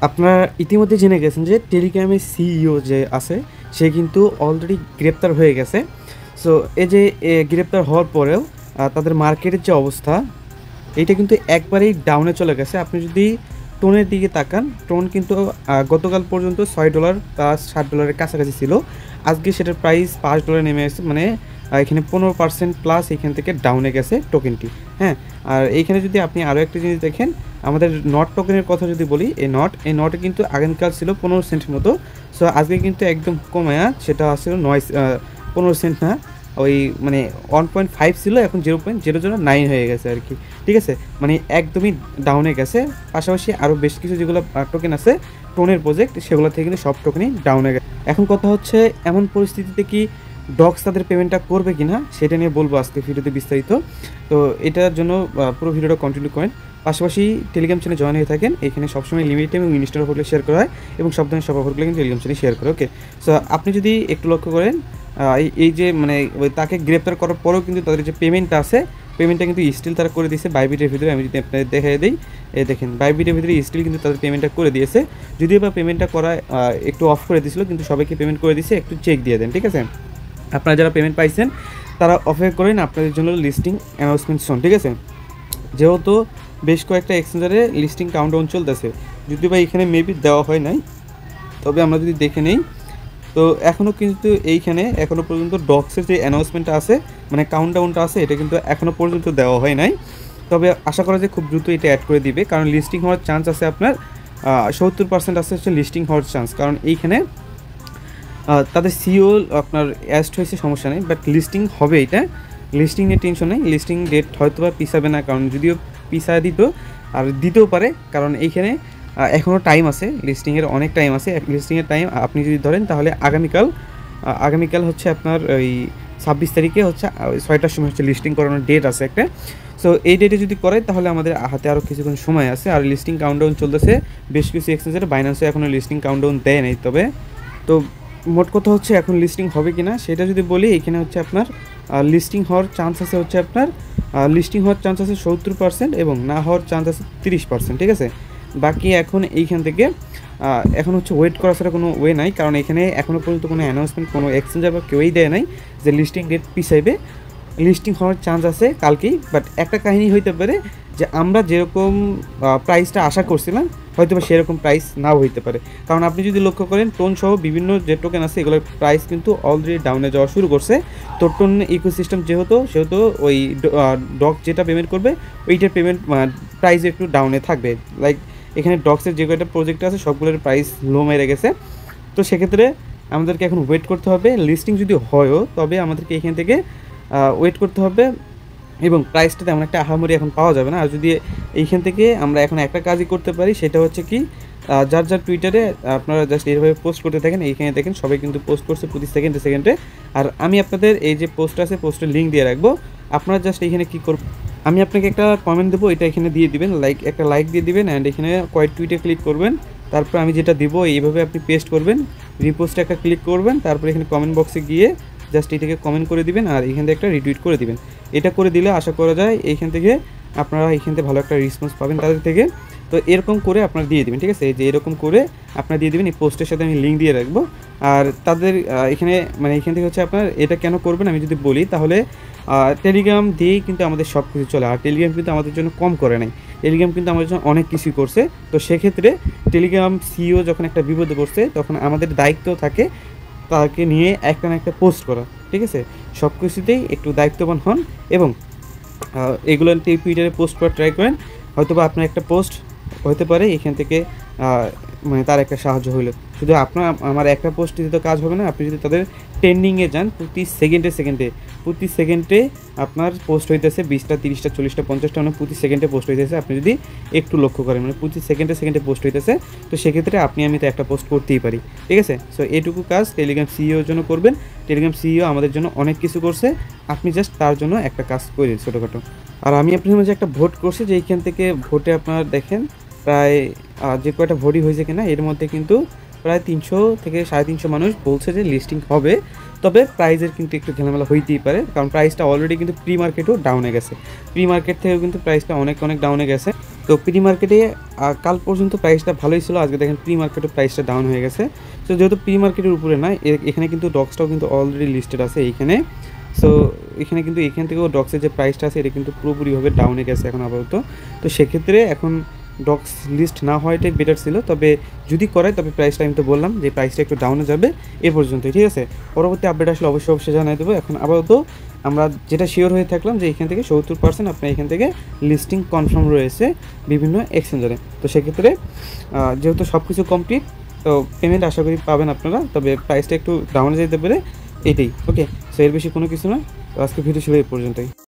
আপনারা ইতিমধ্যে জেনে গেছেন যে টেলিগ্রামের সিইও যে আছে সে কিন্তু অলরেডি গ্রেপ্তার হয়ে গেছে। সো এই যে গ্রেপ্তার হওয়ার পরেও তাদের মার্কেটের যে অবস্থা এইটা কিন্তু একবারেই ডাউনে চলে গেছে। আপনি যদি টোনের দিকে তাকান, টোন কিন্তু গতকাল পর্যন্ত $6 প্লাস $7 কাছাকাছি ছিল। আজকে সেটার প্রাইস $5 নেমে এসেছে, মানে এখানে 15% প্লাস এখান থেকে ডাউনে গেছে টোকেনটি। হ্যাঁ, আর এইখানে যদি আপনি আরও একটা জিনিস দেখেন, আমাদের নট টোকেনের কথা যদি বলি, এই নটে কিন্তু আগামীকাল ছিল 15 সেন্টের মতো। সো আজকে কিন্তু একদম কমায়া সেটা আসলে 15 সেন্ট না, ওই মানে 1.5 ছিল, এখন 0.009 হয়ে গেছে আর কি। ঠিক আছে, মানে একদমই ডাউনে গেছে। পাশাপাশি আরও বেশ কিছু যেগুলো টোকেন আছে টোনের প্রজেক্ট, সেগুলো থেকে কিন্তু সব টোকেনই ডাউনে গেছে। এখন কথা হচ্ছে এমন পরিস্থিতিতে কি ডক্স তাদের পেমেন্টটা করবে কি না সেটা নিয়ে বলবো আজকে ভিডিওতে বিস্তারিত। তো এটার জন্য পুরো ভিডিওটা কন্টিনিউ করেন। পাশাপাশি টেলিগ্রাম চ্যানেলে জয়েন হয়ে থাকেন, এখানে সবসময় লিমিট এবং ইনস্টল অফারগুলো শেয়ার করা হয় এবং সব ধরনের সব অফারগুলো কিন্তু টেলিগ্রাম চ্যানেলে শেয়ার করে। ওকে, সো আপনি যদি একটু লক্ষ্য করেন, এই যে মানে তাকে গ্রেপ্তার করার পরেও কিন্তু তাদের যে পেমেন্টটা আছে, পেমেন্টটা কিন্তু স্টিল তারা করে দিয়েছে বাইবিটের ভিতরে। আমি যদি আপনাদের দেখাই দিই, দেখেন বাইবিটের ভিতরে স্টিল কিন্তু তাদের পেমেন্টটা করে দিয়েছে। যদিও বা পেমেন্টটা করা একটু অফ করে দিয়েছিল, কিন্তু সবাইকে পেমেন্ট করে দিয়েছে। একটু চেক দিয়ে দেন, ঠিক আছে? আপনারা যারা পেমেন্ট পাইছেন তারা অপেক্ষা করেন আপনাদের জন্য লিস্টিং অ্যানাউন্সমেন্ট শোন, ঠিক আছে? যেহেতু বেশ কয়েকটা এক্সচেঞ্জারে লিস্টিং কাউন্টডাউন চলতেছে, যদিও বা এখানে মেবি দেওয়া হয় নাই, তবে আমরা যদি দেখে নেই তো এখনও কিন্তু এইখানে এখনও পর্যন্ত ডক্সের যে অ্যানাউন্সমেন্টটা আছে, মানে কাউন্টডাউনটা আছে, এটা কিন্তু এখনও পর্যন্ত দেওয়া হয় নাই। তবে আশা করা যায় খুব দ্রুত এটা অ্যাড করে দিবে, কারণ লিস্টিং হওয়ার চান্স আছে আপনার 70% আছে হচ্ছে লিস্টিং হওয়ার চান্স। কারণ এইখানে তাদের সিও আপনার অ্যাস্ট হয়েছে, সমস্যা নেই, বাট লিস্টিং হবে। এটা লিস্টিং নিয়ে টেনশন নেই, লিস্টিং ডেট হয়তো বা পিছাবে না, কারণ যদিও পিছায় দিত আর দিতেও পারে, কারণ এইখানে এখনও টাইম আছে, লিস্টিংয়ের অনেক টাইম আছে। লিস্টিংয়ের টাইম আপনি যদি ধরেন তাহলে আগামীকাল হচ্ছে আপনার ওই 26 তারিখে হচ্ছে 6টার সময় হচ্ছে লিস্টিং করানোর ডেট আছে একটা। সো এই ডেটে যদি করে তাহলে আমাদের হাতে আরও কিছুক্ষণ সময় আছে। আর লিস্টিং কাউন্টডাউন চলতেছে বেশ কিছু এক্সচেঞ্জের, বাইন্যান্সে এখনও লিস্টিং কাউন্টডাউন দেয় নাই। তবে তো মোট কথা হচ্ছে এখন লিস্টিং হবে কি না সেটা যদি বলি, এখানে হচ্ছে আপনার লিস্টিং হওয়ার চান্স আছে হচ্ছে আপনার লিস্টিং হওয়ার চান্স আছে 70% এবং না হওয়ার চান্স আছে 30%, ঠিক আছে? বাকি এখন এইখান থেকে এখন হচ্ছে ওয়েট করা ছাড়া কোনো ওয়ে নাই, কারণ এখানে এখনও পর্যন্ত কোনো অ্যানাউন্সমেন্ট কোনো এক্সচেঞ্জার বা কেউই দেয় নাই যে লিস্টিং ডেট পিছাইবে। লিস্টিং হওয়ার চান্স আছে কালকেই, বাট একটা কাহিনী হইতে পারে যে আমরা যেরকম প্রাইসটা আশা করছিলাম হয়তো বা সেরকম প্রাইস নাও হইতে পারে। কারণ আপনি যদি লক্ষ্য করেন টোন সহ বিভিন্ন যে টোকেন আছে এগুলোর প্রাইস কিন্তু অলরেডি ডাউনে যাওয়া শুরু করছে। তো টোন ইকোসিস্টেম সেহেতু ওই ডক যেটা পেমেন্ট করবে ওইটার পেমেন্ট প্রাইস একটু ডাউনে থাকবে। লাইক এখানে ডক্সের যে কয়টা প্রজেক্ট আছে সবগুলোর প্রাইস লো মেরে গেছে। তো সেক্ষেত্রে আমাদেরকে এখন ওয়েট করতে হবে। লিস্টিং যদি হয়ও তবে আমাদেরকে এখান থেকে ওয়েট করতে হবে এবং প্রাইসটা তেমন একটা আহামরি এখন পাওয়া যাবে না। আর যদি এইখান থেকে আমরা এখন একটা কাজই করতে পারি, সেটা হচ্ছে কি যার টুইটারে আপনারা জাস্ট এইভাবে পোস্ট করতে থাকেন। এইখানে দেখেন সবাই কিন্তু পোস্ট করছে প্রতি সেকেন্ডে। আর আমি আপনাদের এই যে পোস্ট আছে পোস্টের লিঙ্ক দিয়ে রাখবো, আপনারা জাস্ট এইখানে কী করবেন, আমি আপনাকে একটা কমেন্ট দেবো, এটা এখানে দিয়ে দিবেন, একটা লাইক দিয়ে দিবেন অ্যান্ড এখানে কয়েক টুইটে ক্লিক করবেন। তারপর আমি যেটা দিব এইভাবে আপনি পেস্ট করবেন, রিপোস্টে একটা ক্লিক করবেন, তারপর এখানে কমেন্ট বক্সে গিয়ে জাস্ট এটাকে কমেন্ট করে দিবেন আর এখান থেকে একটা রিটুইট করে দিবেন। এটা করে দিলে আশা করা যায় এইখান থেকে আপনারা এখান থেকে ভালো একটা রেসপন্স পাবেন তাদের থেকে। তো এরকম করে আপনারা দিয়ে দেবেন, ঠিক আছে? যে এরকম করে আপনারা দিয়ে দেবেন, এই পোস্টের সাথে আমি লিঙ্ক দিয়ে রাখবো। আর তাদের এখানে মানে এখান থেকে হচ্ছে আপনার এটা কেন করবেন আমি যদি বলি, তাহলে টেলিগ্রাম দিয়েই কিন্তু আমাদের সব কিছু চলে। আর টেলিগ্রাম কিন্তু আমাদের জন্য কম করে নাই, টেলিগ্রাম কিন্তু আমাদের জন্য অনেক কিছুই করছে। তো সেক্ষেত্রে টেলিগ্রাম সিইও যখন একটা বিপদে পড়ছে তখন আমাদের দায়িত্ব থাকে তাকে নিয়ে একটা না একটা পোস্ট করা, ঠিক আছে? সব কিছুতেই একটু দায়িত্ববান হন এবং এগুলো টুইটারে পোস্ট করা ট্রাই করেন। হয়তো বা আপনার একটা পোস্ট হতে পারে এখান থেকে মানে তার একটা সাহায্য হইলো। শুধু আমার একটা পোস্ট দিতে তো কাজ হবে না, আপনি যদি তাদের ট্রেন্ডিংয়ে যান প্রতি সেকেন্ডে আপনার পোস্ট হইতেছে 20টা 30টা 40টা 50টা, মানে প্রতি সেকেন্ডে পোস্ট হইতেছে। আপনি যদি একটু লক্ষ্য করেন মানে প্রতি সেকেন্ডে পোস্ট হইতেছে, তো সেক্ষেত্রে আমি তো একটা পোস্ট করতেই পারি, ঠিক আছে? সো এইটুকু কাজ টেলিগ্রাম সিইওর জন্য করবেন। টেলিগ্রাম সিইও আমাদের জন্য অনেক কিছু করছে, আপনি জাস্ট তার জন্য একটা কাজ করে ছোটোখাটো। আর আমি আপনার মাঝে একটা ভোট করছি, যে এইখান থেকে ভোটে আপনারা দেখেন প্রায় যে কয়টা ভোটই হয়েছে কিনা, এর মধ্যে কিন্তু প্রায় 300 থেকে 350 মানুষ বলছে যে লিস্টিং হবে। তবে প্রাইসের কিন্তু একটু ঝামেলা হইতেই পারে, কারণ প্রাইসটা অলরেডি কিন্তু প্রি মার্কেটেও ডাউনে গেছে। প্রি মার্কেট থেকেও কিন্তু প্রাইসটা অনেক ডাউনে গেছে। তো প্রি মার্কেটে কাল পর্যন্ত প্রাইসটা ভালোই ছিল, আজকে দেখেন প্রি মার্কেটে প্রাইসটা ডাউন হয়ে গেছে। সো যেহেতু প্রি মার্কেটের উপরে না, এখানে কিন্তু ডক্সটাও কিন্তু অলরেডি লিস্টেড আছে এইখানে। সো এখানে কিন্তু এখান থেকেও ডক্সের যে প্রাইসটা আছে এটা কিন্তু পুরোপুরিভাবে ডাউনে গেছে এখন আপাতত। তো সেক্ষেত্রে এখন ডক্স লিস্ট না হওয়াটাই বেটার ছিল। তবে যদি করে তবে প্রাইসটা আমি তো বললাম যে প্রাইসটা একটু ডাউনে যাবে এ পর্যন্তই, ঠিক আছে। পরবর্তী আপডেট আসলে অবশ্যই জানাই দেবো। এখন আপাতত আমরা যেটা শিওর হয়ে থাকলাম যে এখান থেকে 70% আপনার এখান থেকে লিস্টিং কনফার্ম রয়েছে বিভিন্ন এক্সচেঞ্জারে। তো সেক্ষেত্রে যেহেতু সব কিছু কমপ্লিট, তো পেমেন্ট আশা করি পাবেন আপনারা। তবে প্রাইসটা একটু ডাউনে যেতে পারে, এটাই। ওকে, সো এর বেশি কোনো কিছু না। তো আজকে ভিডিও ছিল এই পর্যন্তই।